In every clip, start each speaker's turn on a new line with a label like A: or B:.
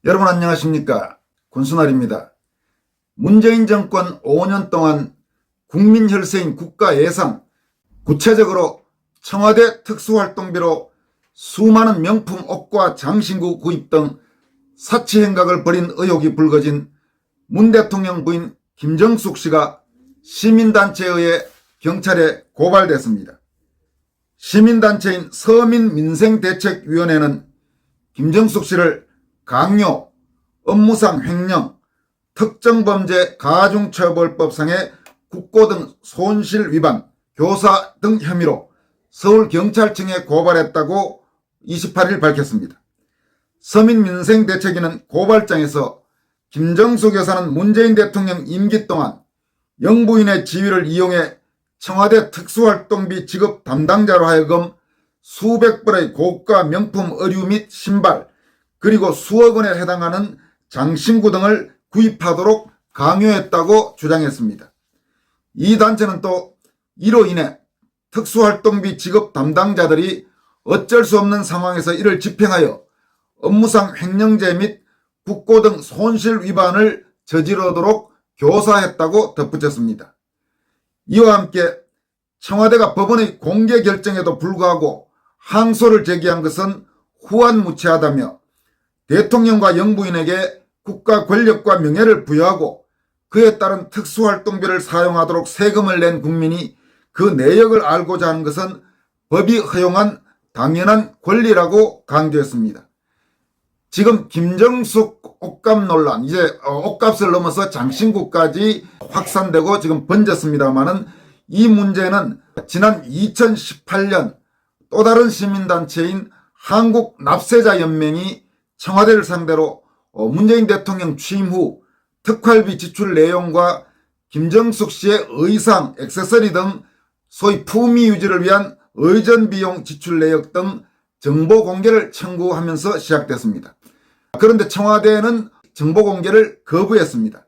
A: 여러분 안녕하십니까? 권순알입니다. 문재인 정권 5년 동안 국민 혈세인 국가 예산, 구체적으로 청와대 특수활동비로 수많은 명품 옷과 장신구 구입 등 사치 행각을 벌인 의혹이 불거진 문 대통령 부인 김정숙 씨가 시민단체에 의해 경찰에 고발됐습니다. 시민단체인 서민민생대책위원회는 김정숙 씨를 강요, 업무상 횡령, 특정범죄 가중처벌법상의 국고 등 손실 위반, 교사 등 혐의로 서울경찰청에 고발했다고 28일 밝혔습니다. 서민민생대책위는 고발장에서 김정숙 여사는 문재인 대통령 임기 동안 영부인의 지위를 이용해 청와대 특수활동비 지급 담당자로 하여금 수백 벌의 고가 명품 의류 및 신발, 그리고 수억 원에 해당하는 장신구 등을 구입하도록 강요했다고 주장했습니다. 이 단체는 또 이로 인해 특수활동비 지급 담당자들이 어쩔 수 없는 상황에서 이를 집행하여 업무상 횡령죄 및 국고 등 손실 위반을 저지르도록 교사했다고 덧붙였습니다. 이와 함께 청와대가 법원의 공개 결정에도 불구하고 항소를 제기한 것은 후한무치하다며 대통령과 영부인에게 국가 권력과 명예를 부여하고 그에 따른 특수활동비를 사용하도록 세금을 낸 국민이 그 내역을 알고자 하는 것은 법이 허용한 당연한 권리라고 강조했습니다. 지금 김정숙 옷값 논란, 이제 옷값을 넘어서 장신구까지 확산되고 지금 번졌습니다만은 이 문제는 지난 2018년 또 다른 시민단체인 한국납세자연맹이 청와대를 상대로 문재인 대통령 취임 후 특활비 지출 내용과 김정숙 씨의 의상, 액세서리 등 소위 품위 유지를 위한 의전 비용 지출 내역 등 정보 공개를 청구하면서 시작됐습니다. 그런데 청와대는 정보 공개를 거부했습니다.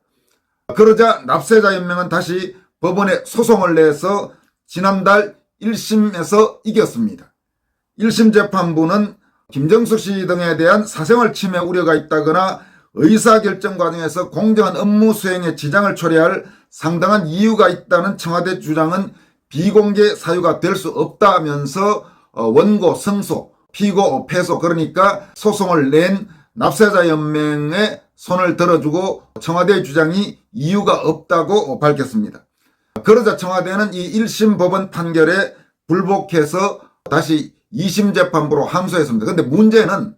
A: 그러자 납세자연맹은 다시 법원에 소송을 내서 지난달 1심에서 이겼습니다. 1심 재판부는 김정숙 씨 등에 대한 사생활 침해 우려가 있다거나 의사결정 과정에서 공정한 업무 수행에 지장을 초래할 상당한 이유가 있다는 청와대 주장은 비공개 사유가 될 수 없다면서 원고 승소, 피고 패소, 그러니까 소송을 낸 납세자연맹의 손을 들어주고 청와대의 주장이 이유가 없다고 밝혔습니다. 그러자 청와대는 이 1심 법원 판결에 불복해서 다시 2심 재판부로 항소했습니다. 그런데 문제는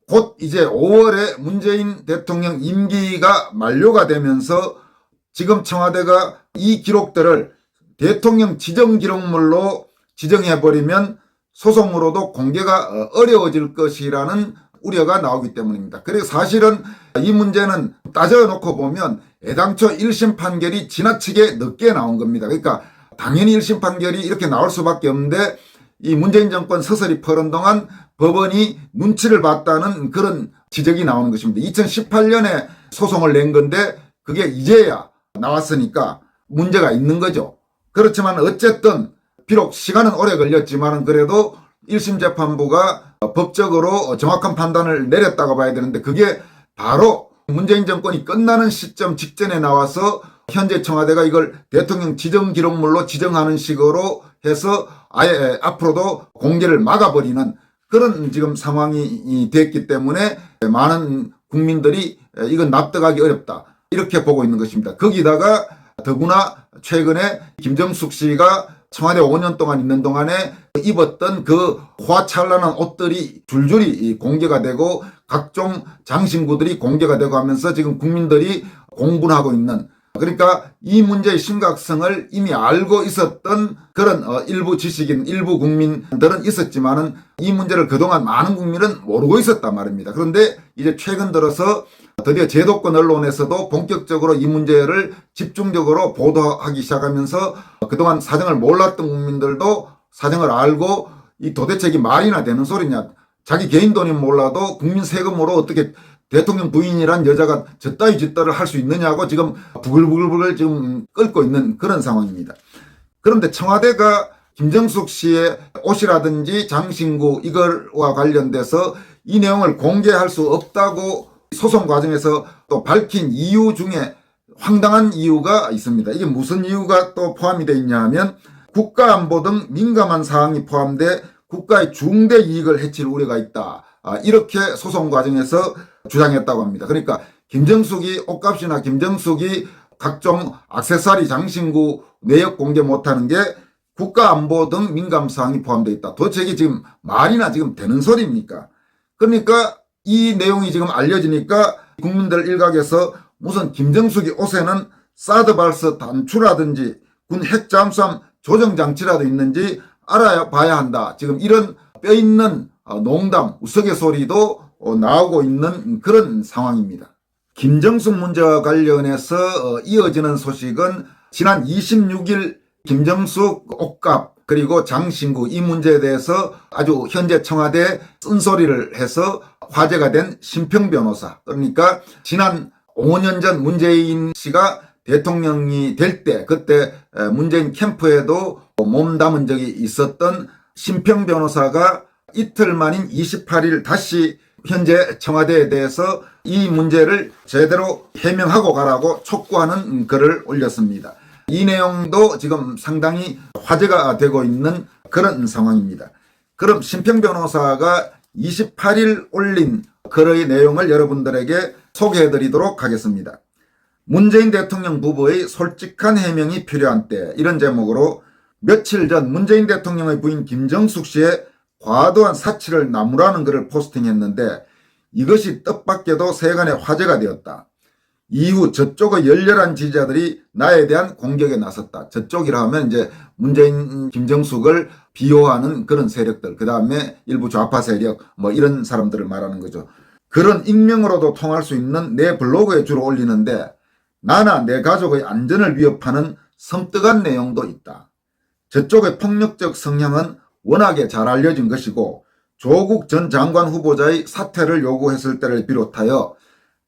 A: 곧 이제 5월에 문재인 대통령 임기가 만료가 되면서 지금 청와대가 이 기록들을 대통령 지정 기록물로 지정해버리면 소송으로도 공개가 어려워질 것이라는 우려가 나오기 때문입니다. 그리고 사실은 이 문제는 따져놓고 보면 애당초 1심 판결이 지나치게 늦게 나온 겁니다. 그러니까 당연히 1심 판결이 이렇게 나올 수밖에 없는데 이 문재인 정권 서서히 퍼른 동안 법원이 눈치를 봤다는 그런 지적이 나오는 것입니다. 2018년에 소송을 낸 건데 그게 이제야 나왔으니까 문제가 있는 거죠. 그렇지만 어쨌든 비록 시간은 오래 걸렸지만 그래도 1심 재판부가 법적으로 정확한 판단을 내렸다고 봐야 되는데 그게 바로 문재인 정권이 끝나는 시점 직전에 나와서 현재 청와대가 이걸 대통령 지정 기록물로 지정하는 식으로 해서 아예 앞으로도 공개를 막아버리는 그런 지금 상황이 됐기 때문에 많은 국민들이 이건 납득하기 어렵다 이렇게 보고 있는 것입니다. 거기다가 더구나 최근에 김정숙 씨가 청와대 5년 동안 있는 동안에 입었던 그 화찬란한 옷들이 줄줄이 공개가 되고 각종 장신구들이 공개가 되고 하면서 지금 국민들이 공분하고 있는, 그러니까 이 문제의 심각성을 이미 알고 있었던 그런 일부 지식인, 일부 국민들은 있었지만은 이 문제를 그동안 많은 국민은 모르고 있었단 말입니다. 그런데 이제 최근 들어서 드디어 제도권 언론에서도 본격적으로 이 문제를 집중적으로 보도하기 시작하면서 그동안 사정을 몰랐던 국민들도 사정을 알고 이 도대체 이게 말이나 되는 소리냐. 자기 개인 돈이 몰라도 국민 세금으로 어떻게 대통령 부인이란 여자가 저따위 짓들을 할 수 있느냐고 지금 부글부글 지금 끓고 있는 그런 상황입니다. 그런데 청와대가 김정숙 씨의 옷이라든지 장신구 이걸와 관련돼서 이 내용을 공개할 수 없다고 소송 과정에서 또 밝힌 이유 중에 황당한 이유가 있습니다. 이게 무슨 이유가 또 포함이 되어 있냐 하면 국가안보 등 민감한 사항이 포함돼 국가의 중대 이익을 해칠 우려가 있다. 이렇게 소송 과정에서 주장했다고 합니다. 그러니까 김정숙이 옷값이나 김정숙이 각종 액세서리 장신구 내역 공개 못하는 게 국가안보 등 민감사항이 포함되어 있다. 도대체 이게 지금 말이나 지금 되는 소리입니까? 그러니까 이 내용이 지금 알려지니까 국민들 일각에서 무슨 김정숙이 옷에는 사드 발사 단추라든지 군 핵잠수함 조정장치라도 있는지 알아봐야 한다. 지금 이런 뼈있는 농담, 우스갯소리도 나오고 있는 그런 상황입니다. 김정숙 문제와 관련해서 이어지는 소식은 지난 26일 김정숙 옷값 그리고 장신구 이 문제에 대해서 아주 현재 청와대 쓴소리를 해서 화제가 된 심평 변호사, 그러니까 지난 5년 전 문재인 씨가 대통령이 될 때 그때 문재인 캠프에도 몸담은 적이 있었던 심평 변호사가 이틀 만인 28일 다시 현재 청와대에 대해서 이 문제를 제대로 해명하고 가라고 촉구하는 글을 올렸습니다. 이 내용도 지금 상당히 화제가 되고 있는 그런 상황입니다. 그럼 심평 변호사가 28일 올린 글의 내용을 여러분들에게 소개해드리도록 하겠습니다. 문재인 대통령 부부의 솔직한 해명이 필요한 때, 이런 제목으로 며칠 전 문재인 대통령의 부인 김정숙 씨의 과도한 사치를 나무라는 글을 포스팅했는데 이것이 뜻밖에도 세간의 화제가 되었다. 이후 저쪽의 열렬한 지지자들이 나에 대한 공격에 나섰다. 저쪽이라 하면 이제 문재인 김정숙을 비호하는 그런 세력들, 그 다음에 일부 좌파 세력 뭐 이런 사람들을 말하는 거죠. 그런 익명으로도 통할 수 있는 내 블로그에 주로 올리는데 나나 내 가족의 안전을 위협하는 섬뜩한 내용도 있다. 저쪽의 폭력적 성향은 워낙에 잘 알려진 것이고 조국 전 장관 후보자의 사퇴를 요구했을 때를 비롯하여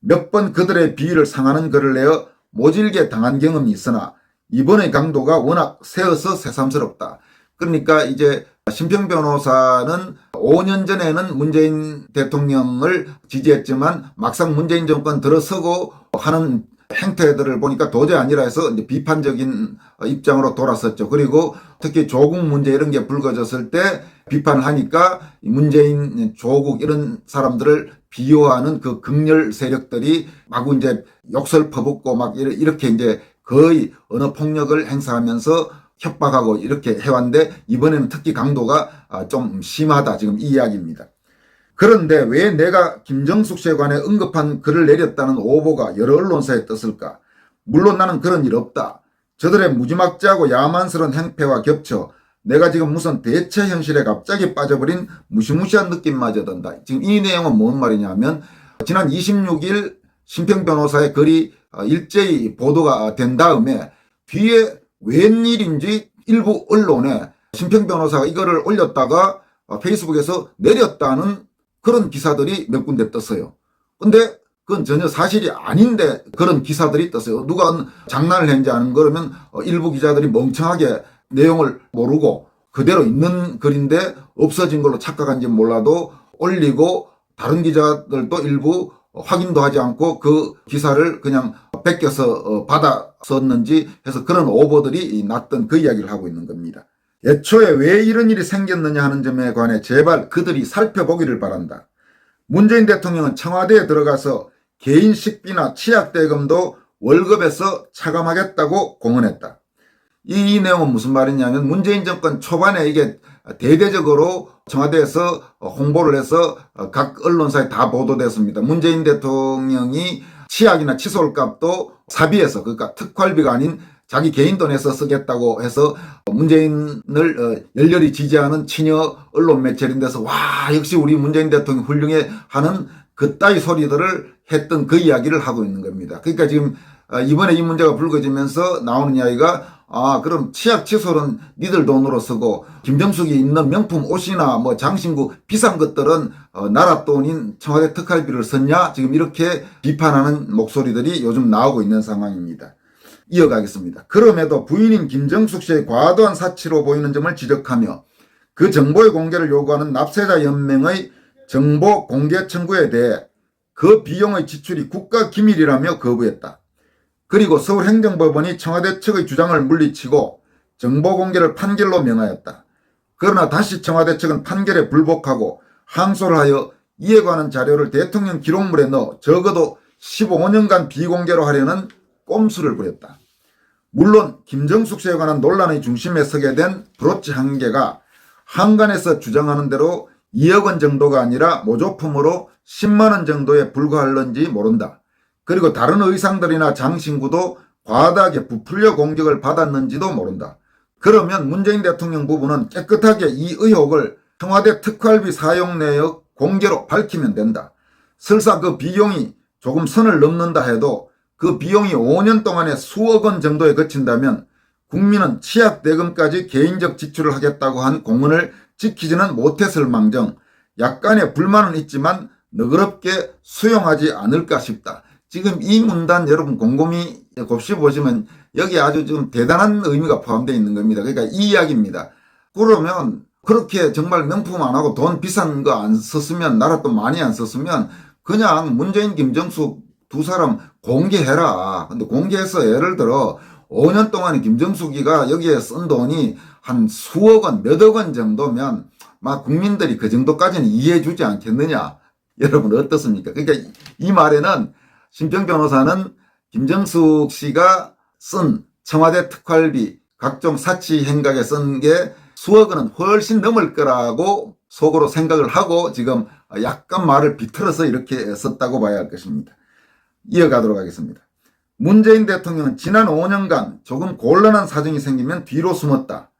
A: 몇 번 그들의 비위를 상하는 글을 내어 모질게 당한 경험이 있으나 이번의 강도가 워낙 세어서 새삼스럽다. 그러니까 이제 심평 변호사는 5년 전에는 문재인 대통령을 지지했지만 막상 문재인 정권 들어서고 하는 행태들을 보니까 도저히 아니라 해서 이제 비판적인 입장으로 돌았었죠. 그리고 특히 조국 문제 이런 게 불거졌을 때 비판을 하니까 문재인, 조국 이런 사람들을 비호하는 그 극렬 세력들이 마구 이제 욕설 퍼붓고 막 이렇게 이제 거의 언어 폭력을 행사하면서 협박하고 이렇게 해왔는데 이번에는 특히 강도가 좀 심하다. 지금 이 이야기입니다. 그런데 왜 내가 김정숙 씨에 관해 언급한 글을 내렸다는 오보가 여러 언론사에 떴을까? 물론 나는 그런 일 없다. 저들의 무지막지하고 야만스러운 행패와 겹쳐 내가 지금 무슨 대체 현실에 갑자기 빠져버린 무시무시한 느낌마저 든다. 지금 이 내용은 뭔 말이냐면 지난 26일 심평 변호사의 글이 일제히 보도가 된 다음에 뒤에 웬일인지 일부 언론에 심평 변호사가 이거를 올렸다가 페이스북에서 내렸다는 그런 기사들이 몇 군데 떴어요. 근데 그건 전혀 사실이 아닌데 그런 기사들이 떴어요. 누가 장난을 했는지 아는 거라면 일부 기자들이 멍청하게 내용을 모르고 그대로 있는 글인데 없어진 걸로 착각한지 몰라도 올리고 다른 기자들도 일부 확인도 하지 않고 그 기사를 그냥 베껴서 받아 썼는지 해서 그런 오보들이 났던 그 이야기를 하고 있는 겁니다. 애초에 왜 이런 일이 생겼느냐 하는 점에 관해 제발 그들이 살펴보기를 바란다. 문재인 대통령은 청와대에 들어가서 개인 식비나 치약대금도 월급에서 차감하겠다고 공언했다. 이 내용은 무슨 말이냐면 문재인 정권 초반에 이게 대대적으로 청와대에서 홍보를 해서 각 언론사에 다 보도됐습니다. 문재인 대통령이 치약이나 칫솔 값도 사비해서, 그러니까 특활비가 아닌 자기 개인 돈에서 쓰겠다고 해서 문재인을 열렬히 지지하는 친여 언론 매체인 데서 와 역시 우리 문재인 대통령 훌륭해 하는 그따위 소리들을 했던 그 이야기를 하고 있는 겁니다. 그러니까 지금 이번에 이 문제가 불거지면서 나오는 이야기가 그럼 치약 칫솔은 니들 돈으로 쓰고 김정숙이 입는 명품 옷이나 뭐 장신구 비싼 것들은 나라 돈인 청와대 특활비를 썼냐, 지금 이렇게 비판하는 목소리들이 요즘 나오고 있는 상황입니다. 이어가겠습니다. 그럼에도 부인인 김정숙 씨의 과도한 사치로 보이는 점을 지적하며 그 정보의 공개를 요구하는 납세자 연맹의 정보 공개 청구에 대해 그 비용의 지출이 국가기밀이라며 거부했다. 그리고 서울행정법원이 청와대 측의 주장을 물리치고 정보공개를 판결로 명하였다. 그러나 다시 청와대 측은 판결에 불복하고 항소를 하여 이에 관한 자료를 대통령 기록물에 넣어 적어도 15년간 비공개로 하려는 꼼수를 부렸다. 물론 김정숙 씨에 관한 논란의 중심에 서게 된 브로치 한 개가 한간에서 주장하는 대로 2억 원 정도가 아니라 모조품으로 10만 원 정도에 불과할런지 모른다. 그리고 다른 의상들이나 장신구도 과다하게 부풀려 공격을 받았는지도 모른다. 그러면 문재인 대통령 부부는 깨끗하게 이 의혹을 청와대 특활비 사용 내역 공개로 밝히면 된다. 설사 그 비용이 조금 선을 넘는다 해도 그 비용이 5년 동안에 수억 원 정도에 그친다면 국민은 치약대금까지 개인적 지출을 하겠다고 한 공언을 지키지는 못했을 망정 약간의 불만은 있지만 너그럽게 수용하지 않을까 싶다. 지금 이 문단 여러분 곰곰이 곱씹어보시면 여기 아주 좀 대단한 의미가 포함되어 있는 겁니다. 그러니까 이 이야기입니다. 그러면 그렇게 정말 명품 안 하고 돈 비싼 거 안 썼으면 나라 돈 많이 안 썼으면 그냥 문재인 김정숙 두 사람 공개해라. 근데 공개해서 예를 들어 5년 동안에 김정숙이가 여기에 쓴 돈이 한 수억 원, 몇억 원 정도면 막 국민들이 그 정도까지는 이해해 주지 않겠느냐. 여러분 어떻습니까? 그러니까 이 말에는 심평 변호사는 김정숙 씨가 쓴 청와대 특활비 각종 사치 행각에 쓴 게 수억 원은 훨씬 넘을 거라고 속으로 생각을 하고 지금 약간 말을 비틀어서 이렇게 썼다고 봐야 할 것입니다. 이어가도록 하겠습니다. 문재인 대통령은 지난 5년간 조금 곤란한 사정이 생기면 뒤로 숨었다.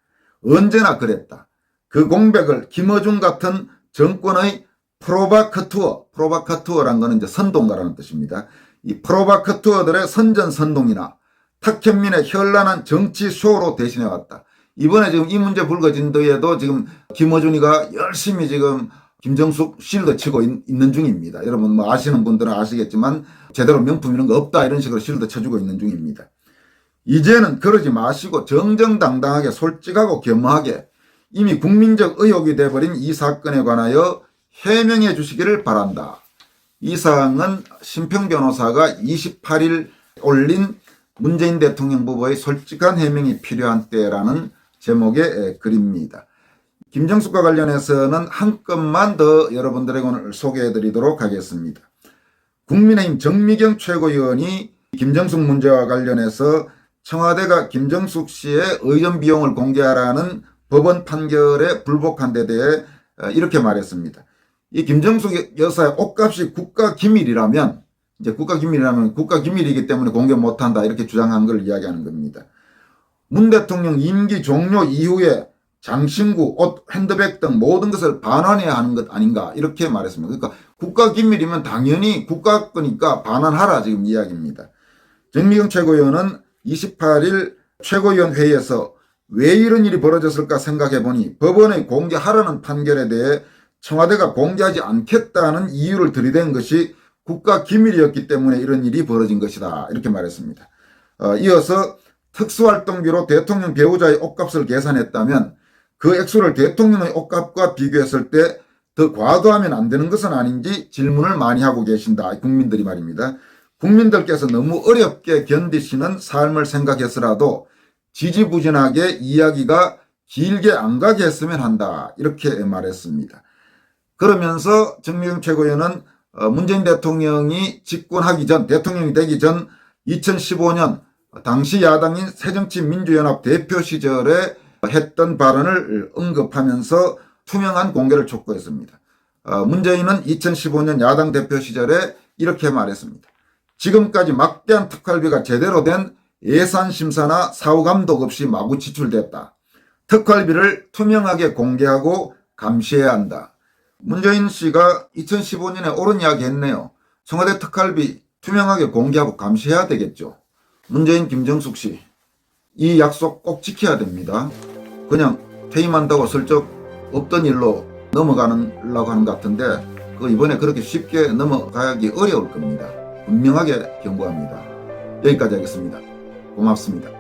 A: 언제나 그랬다. 그 공백을 김어준 같은 정권의 프로바커투어란 거는 이제 선동가라는 뜻입니다. 이 프로바커투어들의 선전선동이나 탁현민의 현란한 정치 쇼로 대신해왔다. 이번에 지금 이 문제 불거진 데에도 지금 김어준이가 열심히 지금 김정숙 실드 치고 있는 중입니다. 여러분 뭐 아시는 분들은 아시겠지만 제대로 명품 이런 거 없다 이런 식으로 실드 쳐주고 있는 중입니다. 이제는 그러지 마시고 정정당당하게 솔직하고 겸허하게 이미 국민적 의혹이 돼버린 이 사건에 관하여 해명해 주시기를 바란다. 이 사항은 심평 변호사가 28일 올린 문재인 대통령 부부의 솔직한 해명이 필요한 때라는 제목의 글입니다. 김정숙과 관련해서는 한 건만 더 여러분들에게 오늘 소개해 드리도록 하겠습니다. 국민의힘 정미경 최고위원이 김정숙 문제와 관련해서 청와대가 김정숙 씨의 의전 비용을 공개하라는 법원 판결에 불복한 데 대해 이렇게 말했습니다. 이 김정숙 여사의 옷값이 국가기밀이라면 이제 국가기밀이기 때문에 공개 못한다 이렇게 주장한 걸 이야기하는 겁니다. 문 대통령 임기 종료 이후에 장신구, 옷, 핸드백 등 모든 것을 반환해야 하는 것 아닌가 이렇게 말했습니다. 그러니까 국가기밀이면 당연히 국가 거니까 반환하라 지금 이야기입니다. 정미경 최고위원은 28일 최고위원 회의에서 왜 이런 일이 벌어졌을까 생각해보니 법원의 공개하라는 판결에 대해 청와대가 공개하지 않겠다는 이유를 들이댄 것이 국가기밀이었기 때문에 이런 일이 벌어진 것이다 이렇게 말했습니다. 이어서 특수활동비로 대통령 배우자의 옷값을 계산했다면 그 액수를 대통령의 옷값과 비교했을 때 더 과도하면 안 되는 것은 아닌지 질문을 많이 하고 계신다. 국민들이 말입니다. 국민들께서 너무 어렵게 견디시는 삶을 생각해서라도 지지부진하게 이야기가 길게 안 가게 했으면 한다. 이렇게 말했습니다. 그러면서 정미경 최고위원은 문재인 대통령이 집권하기 전, 대통령이 되기 전 2015년 당시 야당인 새정치민주연합 대표 시절에 했던 발언을 언급하면서 투명한 공개를 촉구했습니다. 문재인은 2015년 야당 대표 시절에 이렇게 말했습니다. 지금까지 막대한 특활비가 제대로 된 예산심사나 사후감독 없이 마구 지출됐다. 특활비를 투명하게 공개하고 감시해야 한다. 문재인 씨가 2015년에 옳은 이야기 했네요. 청와대 특활비 투명하게 공개하고 감시해야 되겠죠. 문재인 김정숙 씨, 이 약속 꼭 지켜야 됩니다. 그냥 퇴임한다고 슬쩍 없던 일로 넘어가려고 하는 것 같은데 이번에 그렇게 쉽게 넘어가기 어려울 겁니다. 분명하게 경고합니다. 여기까지 하겠습니다. 고맙습니다.